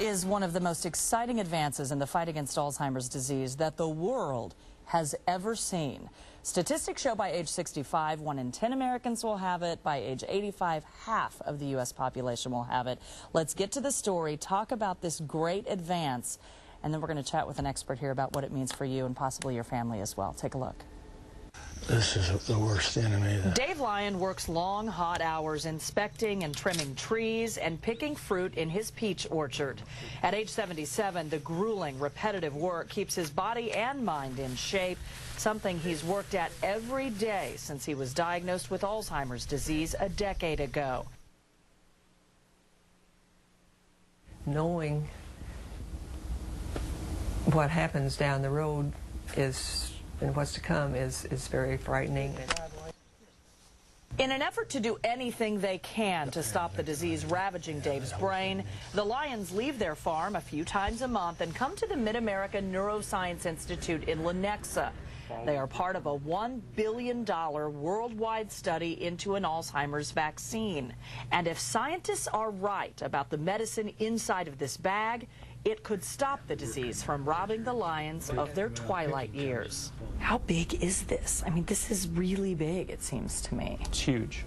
is one of the most exciting advances in the fight against Alzheimer's disease that the world has ever seen. Statistics show by age 65, 1 in 10 Americans will have it. By age 85, half of the U.S. population will have it. Let's get to the story, talk about this great advance, and then we're going to chat with an expert here about what it means for you and possibly your family as well. Take a look. This is the worst enemy. Dave Lyon works long, hot hours inspecting and trimming trees and picking fruit in his peach orchard. At age 77, the grueling, repetitive work keeps his body and mind in shape, something he's worked at every day since he was diagnosed with Alzheimer's disease a decade ago. Knowing what happens down the road and what's to come is very frightening. In an effort to do anything they can to stop the disease ravaging Dave's brain, the Lyons leave their farm a few times a month and come to the Mid-America Neuroscience Institute in Lenexa. They are part of a $1 billion worldwide study into an Alzheimer's vaccine. And if scientists are right about the medicine inside of this bag, it could stop the disease from robbing the Lyons of their twilight years. How big is this? I mean, this is really big, it seems to me. It's huge.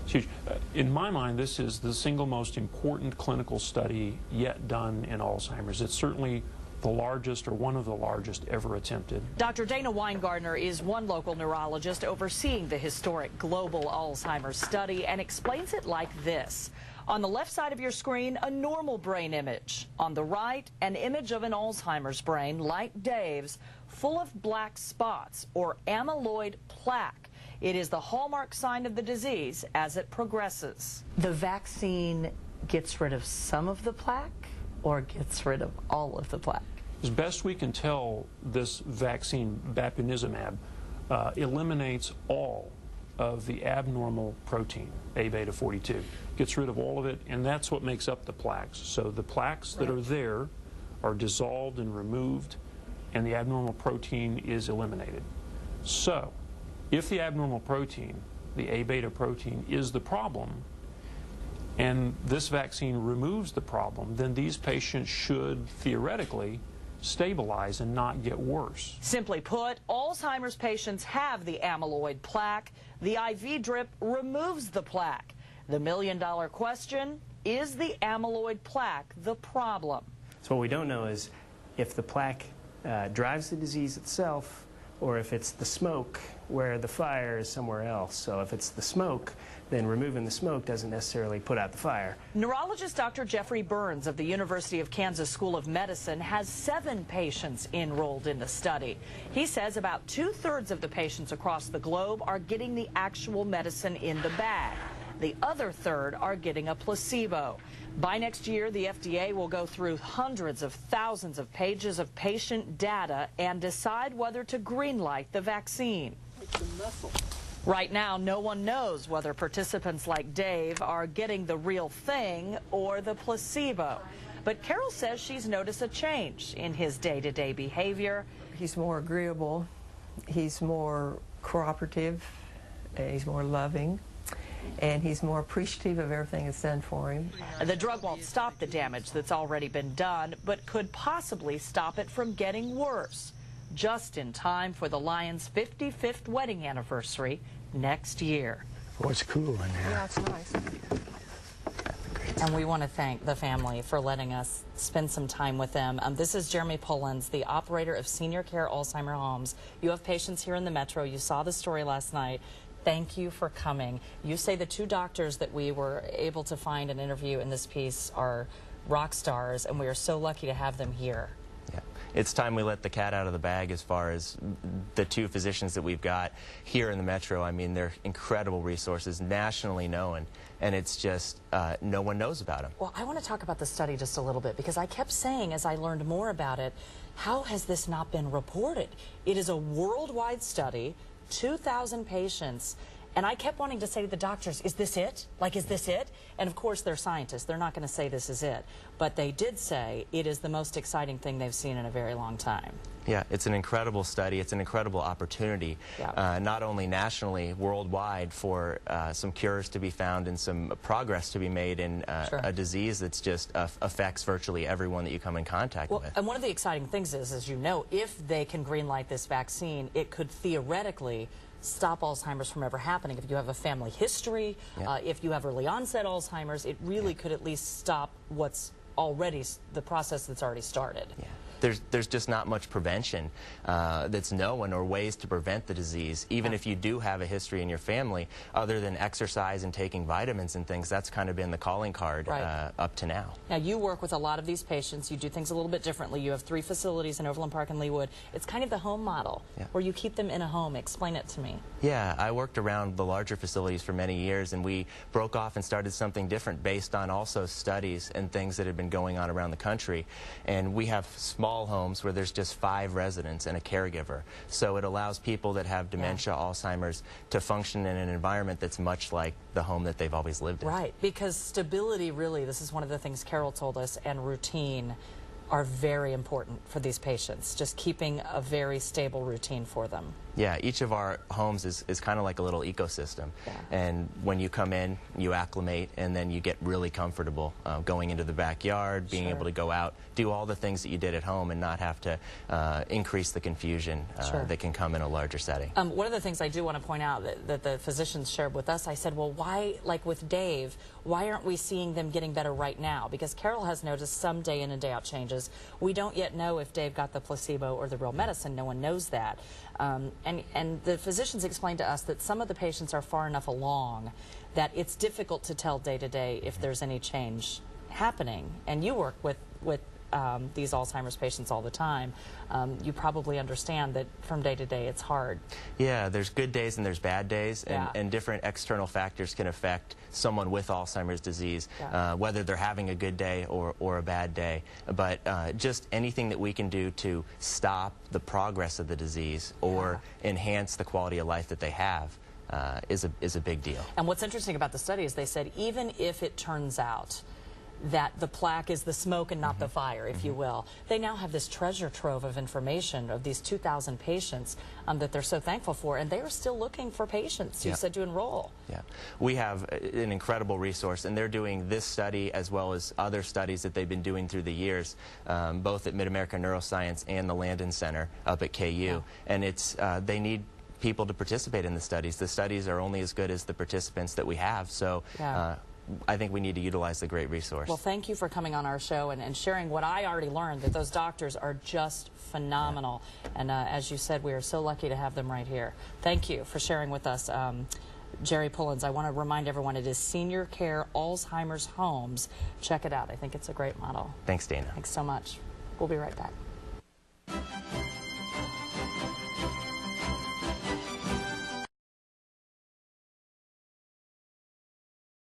It's huge. In my mind, this is the single most important clinical study yet done in Alzheimer's. It's certainly the largest or one of the largest ever attempted. Dr. Dana Weingardner is one local neurologist overseeing the historic global Alzheimer's study and explains it like this. On the left side of your screen, a normal brain image. On the right, an image of an Alzheimer's brain, like Dave's, full of black spots or amyloid plaque. It is the hallmark sign of the disease as it progresses. The vaccine gets rid of some of the plaque or gets rid of all of the plaque? As best we can tell, this vaccine, bapineuzumab, eliminates all of the abnormal protein, A-beta-42. Gets rid of all of it, and that's what makes up the plaques. So the plaques that are there are dissolved and removed, and the abnormal protein is eliminated. So if the abnormal protein, the A-beta protein, is the problem, and this vaccine removes the problem, then these patients should theoretically stabilize and not get worse. Simply put, Alzheimer's patients have the amyloid plaque. The IV drip removes the plaque. The million-dollar question, is the amyloid plaque the problem? So what we don't know is if the plaque drives the disease itself or if it's the smoke where the fire is somewhere else. So if it's the smoke, then removing the smoke doesn't necessarily put out the fire. Neurologist Dr. Jeffrey Burns of the University of Kansas School of Medicine has 7 patients enrolled in the study. He says about 2/3 of the patients across the globe are getting the actual medicine in the bag. The other third are getting a placebo. By next year, the FDA will go through hundreds of thousands of pages of patient data and decide whether to greenlight the vaccine. Right now, no one knows whether participants like Dave are getting the real thing or the placebo. But Carol says she's noticed a change in his day-to-day behavior. He's more agreeable, he's more cooperative, he's more loving, and he's more appreciative of everything that's done for him. The drug won't stop the damage that's already been done, but could possibly stop it from getting worse, just in time for the Lyons' 55th wedding anniversary next year. Oh, it's cool in here. Yeah, it's nice. And we want to thank the family for letting us spend some time with them. This is Jeremy Pullins, the operator of Senior Care Alzheimer Homes. You have patients here in the Metro. You saw the story last night. Thank you for coming. You say the 2 doctors that we were able to find and interview in this piece are rock stars, and we are so lucky to have them here. Yeah. It's time we let the cat out of the bag as far as the 2 physicians that we've got here in the Metro. I mean, they're incredible resources, nationally known, and it's just no one knows about them. Well, I want to talk about the study just a little bit, because I kept saying as I learned more about it, how has this not been reported? It is a worldwide study, 2,000 patients, And I kept wanting to say to the doctors, is this it? Like, is this it? And of course, they're scientists. They're not going to say this is it. But they did say it is the most exciting thing they've seen in a very long time. Yeah, it's an incredible study. It's an incredible opportunity, not only nationally, worldwide, for some cures to be found and some progress to be made in a disease that's just affects virtually everyone that you come in contact with. And one of the exciting things is, as you know, if they can greenlight this vaccine, it could theoretically stop Alzheimer's from ever happening. If you have a family history, if you have early onset Alzheimer's, it really could at least stop what's already, the process that's already started. There's just not much prevention that's known or ways to prevent the disease. Even if you do have a history in your family, other than exercise and taking vitamins and things, that's kind of been the calling card up to now. Now, you work with a lot of these patients. You do things a little bit differently. You have 3 facilities in Overland Park and Leawood. It's kind of the home model, where you keep them in a home. Explain it to me. Yeah, I worked around the larger facilities for many years, and we broke off and started something different based on also studies and things that had been going on around the country. And we have small homes where there's just 5 residents and a caregiver. So it allows people that have dementia, Alzheimer's, to function in an environment that's much like the home that they've always lived in. Right, because stability, really, this is one of the things Carol told us, and routine are very important for these patients, just keeping a very stable routine for them. Yeah, each of our homes is kind of like a little ecosystem. And when you come in, you acclimate, and then you get really comfortable going into the backyard, being able to go out, do all the things that you did at home and not have to increase the confusion that can come in a larger setting. One of the things I do want to point out that the physicians shared with us, I said, well, why, like with Dave, why aren't we seeing them getting better right now? Because Carol has noticed some day in and day out changes. We don't yet know if Dave got the placebo or the real medicine. No one knows that. And the physicians explained to us that some of the patients are far enough along that it's difficult to tell day to day if there's any change happening. And you work with these Alzheimer's patients all the time. You probably understand that from day to day it's hard. Yeah, there's good days and there's bad days, and different external factors can affect someone with Alzheimer's disease, whether they're having a good day or a bad day. But just anything that we can do to stop the progress of the disease or enhance the quality of life that they have is a big deal. And what's interesting about the study is they said even if it turns out that the plaque is the smoke and not the fire, if you will. They now have this treasure trove of information of these 2,000 patients that they're so thankful for, and they are still looking for patients, you said, to enroll. Yeah, we have an incredible resource, and they're doing this study as well as other studies that they've been doing through the years, both at Mid-America Neuroscience and the Landon Center up at KU. And it's they need people to participate in the studies. The studies are only as good as the participants that we have, so I think we need to utilize the great resource. Well, thank you for coming on our show and sharing what I already learned, that those doctors are just phenomenal. And as you said, we are so lucky to have them right here. Thank you for sharing with us. Jerry Pullins, I want to remind everyone it is Senior Care Alzheimer's Homes. Check it out. I think it's a great model. Thanks, Dana. Thanks so much. We'll be right back.